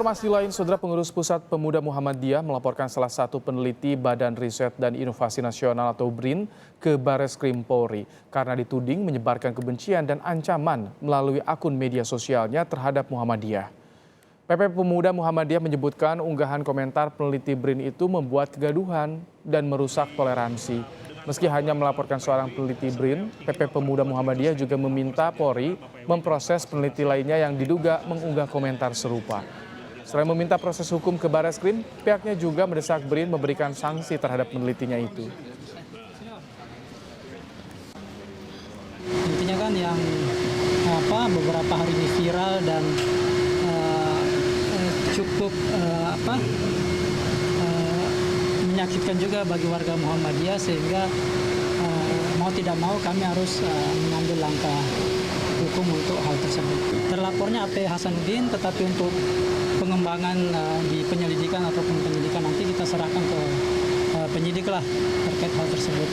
Informasi lain, Saudara, Pengurus Pusat Pemuda Muhammadiyah melaporkan salah satu peneliti Badan Riset dan Inovasi Nasional atau BRIN ke Bareskrim Polri karena dituding menyebarkan kebencian dan ancaman melalui akun media sosialnya terhadap Muhammadiyah. PP Pemuda Muhammadiyah menyebutkan unggahan komentar peneliti BRIN itu membuat kegaduhan dan merusak toleransi. Meski hanya melaporkan seorang peneliti BRIN, PP Pemuda Muhammadiyah juga meminta Polri memproses peneliti lainnya yang diduga mengunggah komentar serupa. Selain meminta proses hukum ke Bareskrim, pihaknya juga mendesak BRIN memberikan sanksi terhadap penelitinya itu. Intinya kan yang beberapa hari ini viral dan cukup menyakitkan juga bagi warga Muhammadiyah, sehingga mau tidak mau kami harus mengambil langkah hukum untuk hal tersebut. Terlapornya AP Hasanuddin, tetapi untuk pengembangan di penyelidikan ataupun penyidikan nanti kita serahkan ke penyidik lah terkait hal tersebut.